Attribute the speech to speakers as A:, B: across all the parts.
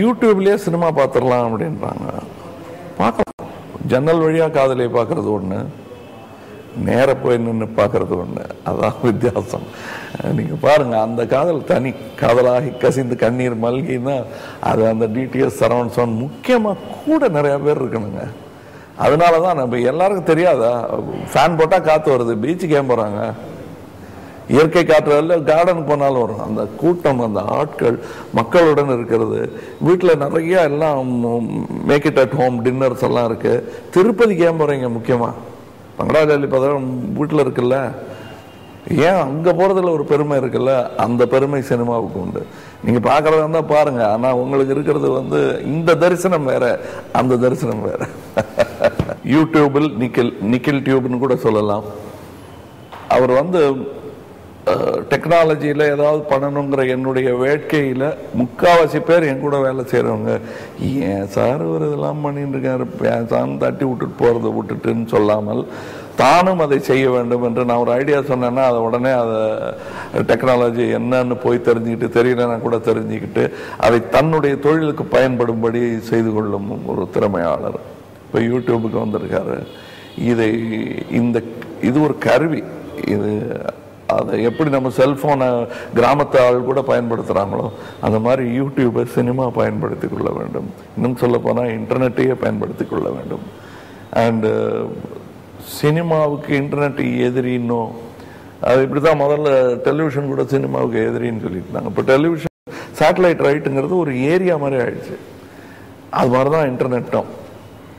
A: யூடியூப்லேயே cinema பார்த்துடலாம் அப்படின்றாங்க. பார்க்கலாம். ஜன்னல் வழியாக காதலியை பார்க்கறது ஒன்று, நேர போய் நின்று பார்க்கறது ஒன்று, அதான் வித்தியாசம். நீங்கள் பாருங்கள், அந்த காதல் தனி காதலாகி கசிந்து கண்ணீர் மல்கின்னா அது அந்த டிடிஎஸ் சரவணன் முக்கியமாக கூட நிறையா பேர் இருக்கணுங்க. அதனால தான் நம்ம எல்லாருக்கும் தெரியாதா, ஃபேன் போட்டால் காற்று வருது, பீச்சுக்கு ஏன் போகிறாங்க, இயற்கை காற்றுல கார்டனுக்கு போனாலும் வரும். அந்த கூட்டம், அந்த ஆட்கள், மக்களுடன் இருக்கிறது. வீட்டில் நிறைய எல்லாம் make it at home dinners எல்லாம் இருக்கு. திருப்பதிக்கு ஏன் போறீங்க? முக்கியமா பங்களாஜாலி பதம் வீட்டில் இருக்குல்ல, ஏன் அங்கே போறதுல ஒரு பெருமை இருக்குல்ல, அந்த பெருமை சினிமாவுக்கு உண்டு. நீங்க பார்க்கறதா இருந்தா பாருங்க. ஆனா உங்களுக்கு இருக்கிறது இந்த தரிசனம் வேற, அந்த தரிசனம் வேற. யூடியூபில் நிக்கில் டியூப்னு கூட சொல்லலாம். அவர் டெக்னாலஜியில் ஏதாவது பண்ணணுங்கிற என்னுடைய வேட்கையில் முக்காவாசி பேர் என் கூட வேலை செய்கிறவங்க, ஏன் சார் ஒரு இதெல்லாம் பண்ணிட்டு இருக்காரு, சார் தட்டி விட்டுட்டு போகிறத விட்டுட்டுன்னு சொல்லாமல் தானும் அதை செய்ய வேண்டும் என்று நான் ஒரு ஐடியா சொன்னேன்னா அதை உடனே அதை டெக்னாலஜி என்னன்னு போய் தெரிஞ்சுக்கிட்டு, தெரியலன்னா கூட தெரிஞ்சுக்கிட்டு அதை தன்னுடைய தொழிலுக்கு பயன்படும்படி செய்து கொள்ளும் ஒரு திறமையாளர் இப்போ யூடியூபுக்கு வந்திருக்காரு. இது ஒரு கருவி. இது அதை எப்படி நம்ம செல்போனை கிராமத்து ஆள் கூட பயன்படுத்துகிறாங்களோ அந்த மாதிரி யூடியூபை சினிமா பயன்படுத்தி கொள்ள வேண்டும். இன்னும் சொல்ல போனால் இன்டர்நெட்டையே பயன்படுத்தி கொள்ள வேண்டும். அண்டு சினிமாவுக்கு இன்டர்நெட் எதிரின்னோ, அது இப்படி தான் முதல்ல டெலிவிஷன் கூட சினிமாவுக்கு எதிரின்னு சொல்லியிருந்தாங்க. இப்போ டெலிவிஷன் சேட்டலைட் ரைட்டுங்கிறது ஒரு ஏரியா மாதிரி ஆயிடுச்சு. அது மாதிரி தான் இன்டர்நெட்டும்.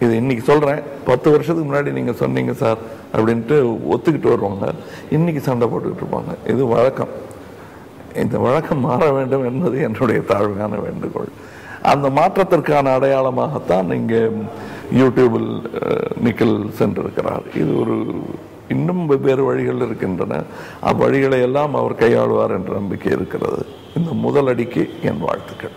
A: இது இன்னைக்கு சொல்கிறேன், 10 வருஷத்துக்கு முன்னாடி நீங்கள் சொன்னீங்க சார் அப்படின்ட்டு ஒத்துக்கிட்டு வருவாங்க, இன்னைக்கு சண்டை போட்டுக்கிட்டு இருப்பாங்க. இது வழக்கம். இந்த வழக்கம் மாற வேண்டும் என்பது என்னுடைய தாழ்மையான வேண்டுகோள். அந்த மாற்றத்திற்கான அடையாளமாகத்தான் இங்கே யூடியூபில் நிக்கில் சென்றிருக்கிறார். இது இன்னும் வெவ்வேறு வழிகள் இருக்கின்றன. அவ்வழிகளை எல்லாம் அவர் கையாளுவார் என்ற நம்பிக்கை இருக்கிறது. இந்த முதல் அடிக்கு என் வாழ்த்துக்கள்.